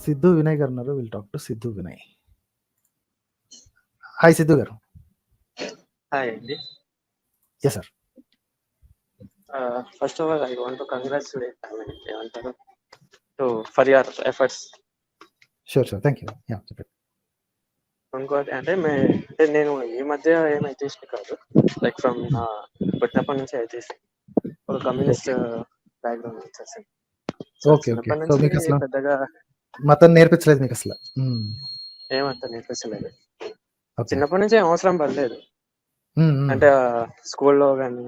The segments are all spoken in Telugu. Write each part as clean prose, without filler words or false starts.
సిద్ధు వినయ్ గారు ఉన్నారు. Will talk to Siddhu Vinay. Hi Siddhu garu. Hi అండి. Yes sir. First of all I want to congratulate ఏమంటారు for your efforts. Sure sure, thank you. చెప్పండి. ఇంకోటి అంటే నేను ఈ మధ్య ఏం అథీస్ట్ కాదు, లైక్ ఫ్రమ్ పుట్టినప్పటి నుంచి అథీస్ట్. ఒక కమ్యూనిస్ట్ బ్యాక్గ్రౌండ్ వచ్చేసి చిన్నప్పటి నుంచి పెద్దగా మతం నేర్పించలేదు మీకు అసలు? ఏమంత నేర్పించలేదు. చిన్నప్పటి నుంచి ఏం అవసరం పడలేదు. అంటే స్కూల్లో కానీ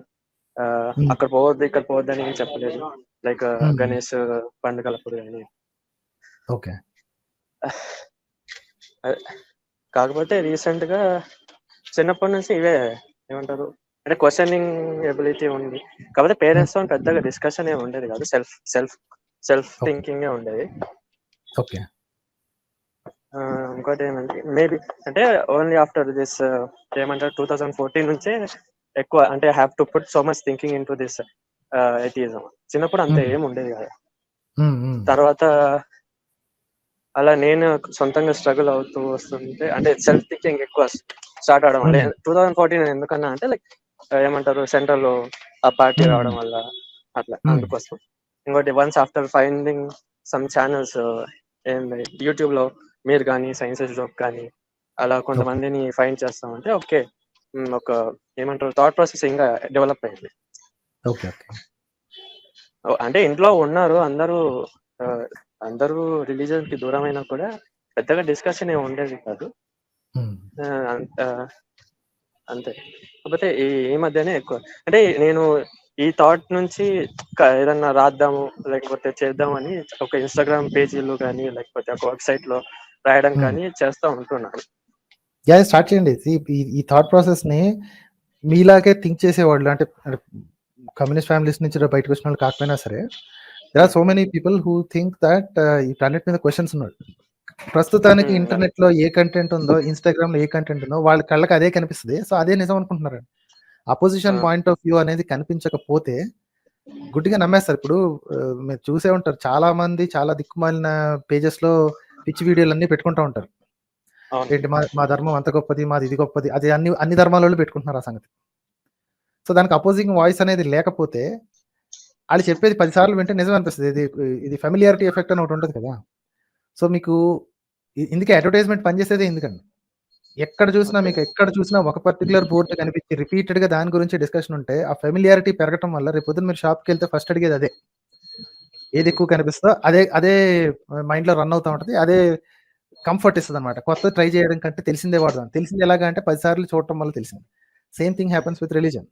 అక్కడ పోవద్దు ఇక్కడ పోవద్దు అని ఏం చెప్పలేదు. లైక్ గణేష్ పండుగలప్పుడు కానీ. ఓకే. కాకపోతే రీసెంట్ గా చిన్నప్పటి నుంచి ఇవే ఏమంటారు అంటే క్వశ్చనింగ్ ఎబిలిటీ ఉంది. కాకపోతే పేరెంట్స్ తో పెద్దగా డిస్కషన్ ఏమి ఉండేది కాదు, సెల్ఫ్ థింకింగ్ ఉండేది. ఓకే. ఇంకోటి ఏమంటే మేబీ అంటే ఓన్లీ ఆఫ్టర్ దిస్ ఏమంటారు 2014 నుంచే ఎక్కువ అంటే have to put so much thinking in to this atheism. చిన్నప్పుడు అంత ఏమి ఉండేది కాదు. తర్వాత అలా నేను సొంతంగా స్ట్రగుల్ అవుతూ వస్తుంటే అంటే సెల్ఫ్ థింకింగ్ ఎక్కువ స్టార్ట్ అవడం వల్ల 2014 ఎందుకన్నా అంటే లైక్ ఏమంటారు సెంట్రల్ లో ఆ పార్టీ రావడం వల్ల అట్లా అందుకోసం. ఇంకోటి once after finding some channels YouTube లో మీరు కానీ సైన్స్ జోక్ కానీ అలా కొంతమందిని ఫైండ్ చేస్తామంటే ఓకే ఒక ఏమంటారు థాట్ ప్రాసెస్ ఇంకా డెవలప్ అయింది. అంటే ఇంట్లో ఉన్నారు అందరూ రిలీజన్ కి దూరమైనా కూడా పెద్దగా డిస్కషన్ ఏమి ఉండేది కాదు. అంతే. కాకపోతే ఈ మధ్యనే ఎక్కువ అంటే నేను ఈ థాట్ నుంచి ఏదన్నా రాద్దాము లేకపోతే చేద్దామని ఒక ఇన్స్టాగ్రామ్ పేజీలు కానీ లేకపోతే ఒక వెబ్సైట్ లో రాయడం కానీ చేస్తూ ఉంటున్నాను. స్టార్ట్ చేయండి. ఈ థాట్ ప్రాసెస్ ని మీలాగే థింక్ చేసేవాళ్ళు అంటే కమ్యూనిస్ట్ ఫ్యామిలీస్ నుంచి బయటకు వచ్చిన వాళ్ళు కాకపోయినా సరే there are so many people who think that వీటన్నిటి మీద క్వశ్చన్స్ ఉన్నాయి. ప్రస్తుతానికి ఇంటర్నెట్ లో ఏ కంటెంట్ ఉందో, ఇన్స్టాగ్రామ్ లో ఏ కంటెంట్ ఉందో వాళ్ళ కళ్ళకి అదే కనిపిస్తుంది. సో అదే నిజం అనుకుంటున్నారు. అపోజిషన్ పాయింట్ ఆఫ్ వ్యూ అనేది కనిపించకపోతే గుడ్డిగా నమ్మేస్తారు. ఇప్పుడు మీరు చూసే ఉంటారు, చాలా మంది చాలా దిక్కుమాలిన పేజెస్ లో పిచ్చి వీడియోలు అన్ని పెట్టుకుంటూ ఉంటారు. ఏంటి మా ధర్మం అంత గొప్పది, మాది ఇది గొప్పది, అది అన్ని ధర్మాలలో పెట్టుకుంటున్నారు ఆ సంగతి. సో దానికి అపోజింగ్ వాయిస్ అనేది లేకపోతే వాళ్ళు చెప్పేది 10 సార్లు వింటే నిజం అనిపిస్తుంది. ఇది ఫెమిలియారిటీ ఎఫెక్ట్ అని ఒకటి ఉంటుంది కదా. సో మీకు ఇందుకే అడ్వర్టైజ్మెంట్ పనిచేసేదే. ఎందుకండి ఎక్కడ చూసినా ఒక పర్టికులర్ బోర్డు కనిపించి రిపీటెడ్ గా దాని గురించి డిస్కషన్ ఉంటే ఆ ఫెమిలియారిటీ పెరగటం వల్ల రేపు పొద్దున్న మీరు షాప్కి వెళ్తే ఫస్ట్ అడిగేది అదే. ఏది ఎక్కువ కనిపిస్తుందో అదే మైండ్ లో రన్ అవుతా ఉంటుంది. అదే కంఫర్ట్ ఇస్తుంది అనమాట. కొత్త ట్రై చేయడం కంటే తెలిసిందే వాడదాం. తెలిసింది ఎలాగా అంటే 10 సార్లు చూడటం వల్ల తెలిసింది. Same thing happens with religion.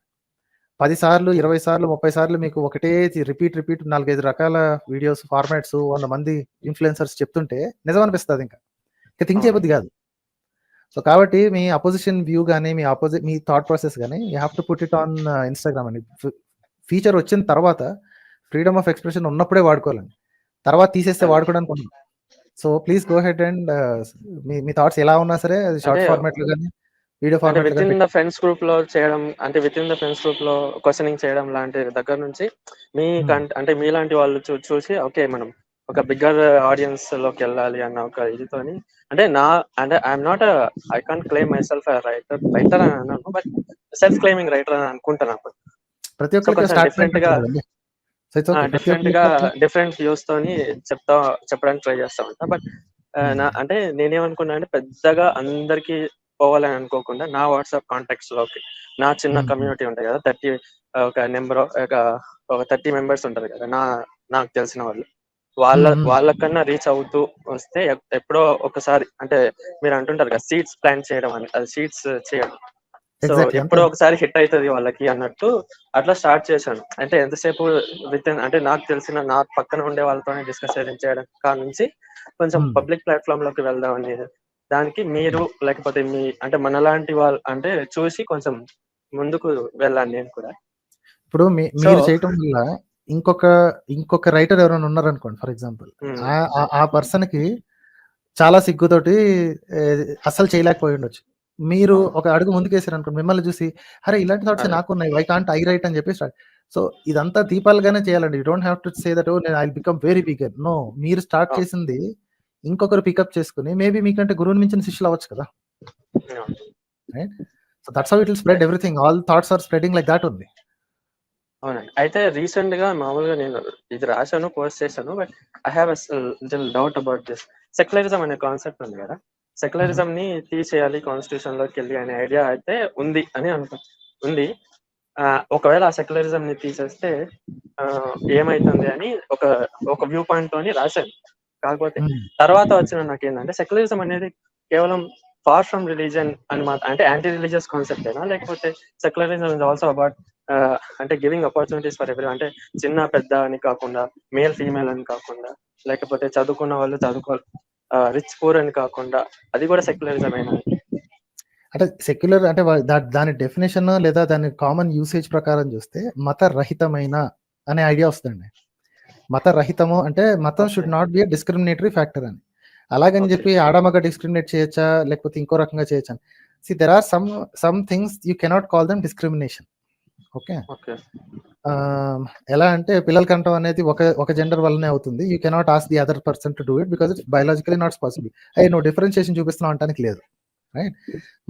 10 సార్లు 20 సార్లు 30 సార్లు మీకు ఒకటే రిపీట్ 4-5 రకాల వీడియోస్ ఫార్మాట్స్ 100 మంది ఇన్ఫ్లుయెన్సర్స్ చెప్తుంటే నిజం అనిపిస్తుంది. ఇంకా థింక్ చేయబుద్ది కాదు. సో కాబట్టి మీ అపోజిషన్ వ్యూ కానీ మీ థాట్ ప్రాసెస్ కానీ you have to put it on Instagram అండి. ఫీచర్ వచ్చిన తర్వాత ఫ్రీడమ్ ఆఫ్ ఎక్స్ప్రెషన్ ఉన్నప్పుడే వాడుకోవాలండి. తర్వాత తీసేస్తే వాడుకోవడానికి ఉండదు. So please go head and me thoughts ఎలా ఉన్నా సరే షార్ట్ ఫార్మాట్ లో కానీ video format with in the friends group లో చేయడం అంటే with in the friends group లో క్వశ్చనింగ్ చేయడం లాంటి దగ్గర నుంచి అంటే మీలాంటి వాళ్ళు చూసి ఓకే మనం ఒక బిగ్గర్ ఆడియన్స్ లోకి వెళ్ళాలి అన్న ఒక ఇదితోని అంటే I'm not I can't claim my self writer అని అన్నాను, బట్ సెల్ఫ్ క్లెయిమింగ్ రైటర్ అని అనుకుంటాను. ప్రతి ఒక్కరికి డిఫరెంట్ వ్యూస్ తోని చెప్పడానికి ట్రై చేస్తా ఉంటా. బట్ అంటే నేనేమనుకున్నా అంటే పెద్దగా అందరికి పోవాలని అనుకోకుండా నా వాట్సాప్ కాంటాక్ట్స్ లోకి నా చిన్న కమ్యూనిటీ ఉంటాయి కదా, 30 మెంబర్స్ ఉంటారు కదా నాకు తెలిసిన వాళ్ళు, వాళ్ళకన్నా రీచ్ అవుతూ వస్తే ఎప్పుడో ఒకసారి అంటే మీరు అంటుంటారు కదా సీడ్స్ ప్లాంట్ చేయడం అని, అది సీడ్స్ చేయడం. సో ఎప్పుడో ఒకసారి హిట్ అవుతుంది వాళ్ళకి అన్నట్టు అట్లా స్టార్ట్ చేశాను. అంటే ఎంతసేపు అంటే నాకు తెలిసిన నా పక్కన ఉండే వాళ్ళతోనే డిస్కషన్ చేయడం కానుంచి కొంచెం పబ్లిక్ ప్లాట్ఫామ్ లోకి వెళ్దాం అనేది. దానికి మీరు లేకపోతే అంటే మనలాంటి వాళ్ళు అంటే చూసి కొంచెం ముందుకు వెళ్ళాను నేను కూడా. ఇప్పుడు మీరు చేయటం వల్ల ఇంకొక రైటర్ ఎవరైనా ఉన్నారనుకోండి ఫర్ ఎగ్జాంపుల్, ఆ పర్సన్ కి చాలా సిగ్గుతోటి అస్సలు చేయలేకపోయి ఉండొచ్చు. మీరు ఒక అడుగు ముందుకేసారు అనుకోండి, మిమ్మల్ని చూసి అరే ఇలాంటి థాట్స్ నాకు ఉన్నాయి, వై కాంట్ ఐ రైట్ అని చెప్పి స్టార్ట్. సో ఇదంతా దీపాలుగానే చేయాలండి. You don't have to say that I will become very bigger. No, మీరు స్టార్ట్ చేసింది ఇంకొకరు పికప్ చేసుకుని మేబీ మీకంటే గురువుని మించిన శిష్యులు అవ్వచ్చు కదా. Right. So that's how it will spread everything. All thoughts are spreading like that only. అవునండి. అయితే రీసెంట్‌గా మామూలుగా నేను ఇది రాశాను, పోస్ట్ చేశాను. But I have little doubt about this. Secularism అనే కాన్సెప్ట్ ఉంది కదా! సెక్యులరిజంని తీసేయాలి కాన్స్టిట్యూషన్‌లోకెళ్ళి అనే ఐడియా అయితే ఉంది అని ఉంది. ఒకవేళ ఆ సెక్యులరిజంని తీసేస్తే ఏమైతుంది అని ఒక వ్యూ పాయింట్‌తోని రాశాను. కాకపోతే తర్వాత వచ్చిన నాకేందంటే సెక్యులరిజం అనేది కేవలం ఫార్ ఫ్రమ్ రిలీజియన్ అని అంటే యాంటీ రిలీజియస్ కాన్సెప్టేనా? లేకపోతే సెక్యులరిజం ఇస్ ఆల్సో అబౌట్ అంటే గివింగ్ ఆపర్చునిటీస్ ఫర్ ఎవరీ, అంటే చిన్న పెద్ద అని కాకుండా, మేల్ ఫీమేల్ అని కాకుండా, లేకపోతే చదువుకున్న వాళ్ళు రిచ్ పూర్ అని కాకుండా, అది కూడా సెక్యులరిజమేనా? అంటే సెక్యులర్ అంటే దాని డెఫినేషన్ లేదా దాని కామన్ యూసేజ్ ప్రకారం చూస్తే మతరహితమైన అనే ఐడియా వస్తుందండి. మతరహితము అంటే మతం should not be a discriminatory factor అని. అలాగని చెప్పి ఆడమగ డిస్క్రిమినేట్ చేయొచ్చా లేకపోతే ఇంకో రకంగా చేయొచ్చా? See there are some things you cannot call them discrimination. Okay. ఎలా అంటే పిల్లలు కంటం అనేది ఒక జెండర్ వల్లనే అవుతుంది. You cannot ask the other person to do it because it's biologically not possible. నువ్వు డిఫరెన్షియేషన్ చూపిస్తున్నావు అంటానికి లేదు. రైట్.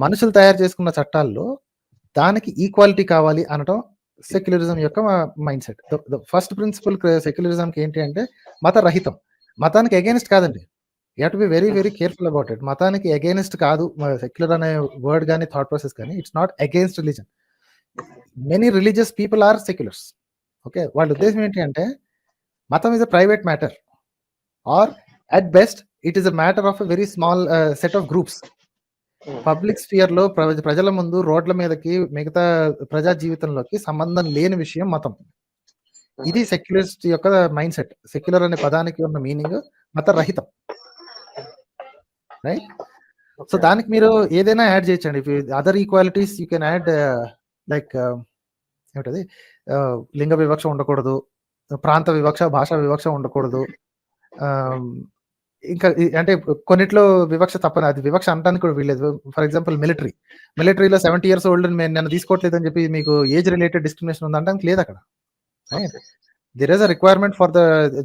మనుషులు తయారు చేసుకున్న చట్టాల్లో దానికి ఈక్వాలిటీ కావాలి అనటం సెక్యులరిజం యొక్క మైండ్ సెట్. ఫస్ట్ ప్రిన్సిపల్ సెక్యులరిజంకి ఏంటి అంటే మతరహితం. మతానికి అగైనెస్ట్ కాదండి. You have to be very very careful about it. మతానికి అగైనెస్ట్ కాదు సెక్యులర్ అనే వర్డ్ కానీ థాట్ ప్రాసెస్ కానీ. It's not against religion. Many religious people are seculars. Okay. వాళ్ళ ఉద్దేశం ఏంటి అంటే మతం is a private matter or at best it is a matter of a very small set of groups. Public sphere లో ప్రజల ముందు రోడ్ల మీదకి మిగతా ప్రజా జీవితంలోకి సంబంధం లేని విషయం మతం. ఇది సెక్యులరిస్ట్ యొక్క మైండ్ సెట్. సెక్యులర్ అనే పదానికి ఉన్న మీనింగ్ మతరహితం. రైట్. సో దానికి మీరు ఏదైనా యాడ్ చేయొచ్చండి. Other equalities you can add like ఏమిటది, లింగ వివక్ష ఉండకూడదు, ప్రాంత వివక్ష, భాషా వివక్ష ఉండకూడదు. ఇంకా అంటే కొన్నిట్లో వివక్ష తప్పని, అది వివక్ష అనడానికి కూడా వీల్లేదు. ఫర్ ఎగ్జాంపుల్ మిలిటరీలో 70 years old నన్ను తీసుకోవట్లేదు అని చెప్పి మీకు ఏజ్ రిలేటెడ్ డిస్క్రిమినేషన్ ఉంది అనడానికి లేదు అక్కడ. There is a requirement for the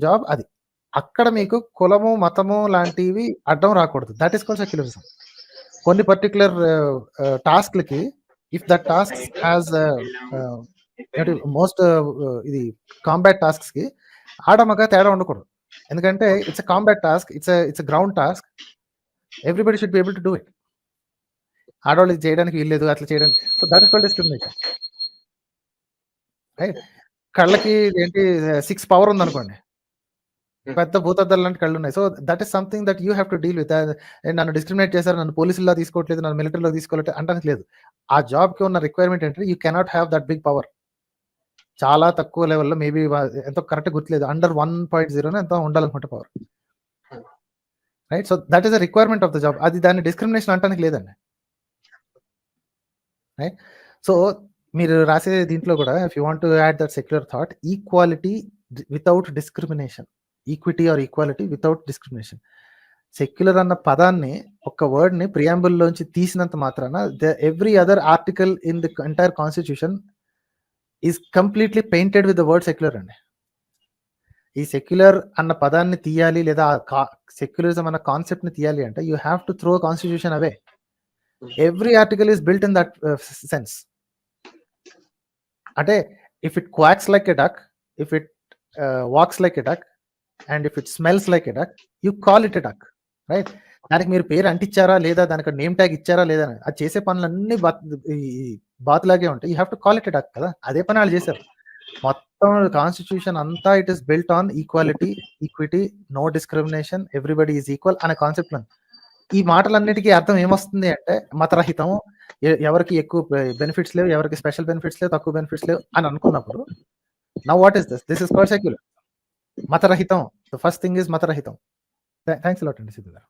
job. అది అక్కడ మీకు కులము మతము లాంటివి అడ్డం రాకూడదు. That is called secularism. కొన్ని పర్టికులర్ టాస్క్లకి if that task has most ఇది కాంబాట్ టాస్క్స్ కి ఆడమగ తేడా ఉండకూడదు. ఎందుకంటే it's a combat task, it's a ground task. Everybody should be able to do it. ఆడవాళ్ళు చేయడానికి వీల్లేదు, అట్లా చేయడానికి. So that is called discrimination. Right. కళ్ళకి ఏంటి 6 పవర్ ఉందనుకోండి, పెద్ద భూతద్దాలు లాంటి కళ్ళు ఉన్నాయి. So that is something that you have to deal with. నన్ను డిస్క్రిమినేట్ చేశారు, నన్ను పోలీసుల్లో తీసుకోవట్లేదు, నన్ను మిలిటరీలో తీసుకోవట్లేదు అంటానికి లేదు. ఆ జాబ్కి ఉన్న రిక్వైర్మెంట్ ఏంటంటే you cannot have that big power. చాలా తక్కువ లెవెల్లో, మేబీ ఎంతో కరెక్ట్ గుర్తులేదు, అండర్ 1.0 ఎంతో ఉండాలనుకుంటే power. Right. So that is a requirement of the job. అది దాన్ని డిస్క్రిమినేషన్ అంటానికి లేదండి. రైట్. సో మీరు రాసే దీంట్లో కూడా if you want to add that secular thought, equality without discrimination, equity are equality without discrimination. Secular అన్న పదాన్ని, ఒక వర్డ్ ని ప్రియాంబుల్ లోంచి తీసినంత మాత్రాన every other article in the entire constitution is completely painted with the word secular అండి. ఈ సెక్యులర్ అన్న పదాన్ని తీయాలి లేదా సెక్యులరిజం అన్న కాన్సెప్ట్ ని తీయాలి అంటే you have to throw constitution away. Every article is built in that sense. అంటే if it quacks like a duck, if it walks like a duck, and if it smells like a duck, you call it a duck. Right. దానికి మీరు పేరు అంటించారా లేదా, దానికి నేమ్ ట్యాగ్ ఇచ్చారా లేదా, అది చేసే పనులన్నీ బాతులాగే ఉంటాయి. You have to call it a duck కదా. అదే పని వాళ్ళు చేశారు. మొత్తం కాన్స్టిట్యూషన్ అంతా it is built on equality, equity, no discrimination, everybody is equal అనే కాన్సెప్ట్. ఈ మాటలన్నిటికీ అర్థం ఏమొస్తుంది అంటే మతరహితం, ఎవరికి ఎక్కువ బెనిఫిట్స్ లేవు, ఎవరికి స్పెషల్ బెనిఫిట్స్ లేవు, తక్కువ బెనిఫిట్స్ లేవు అని అనుకున్నప్పుడు now what is this? This is called secular. మతరహితం. ద ఫస్ట్ థింగ్ ఇస్ మతరహితం. థ్యాంక్స్ లాట్ అండి సిద్ధు గారు.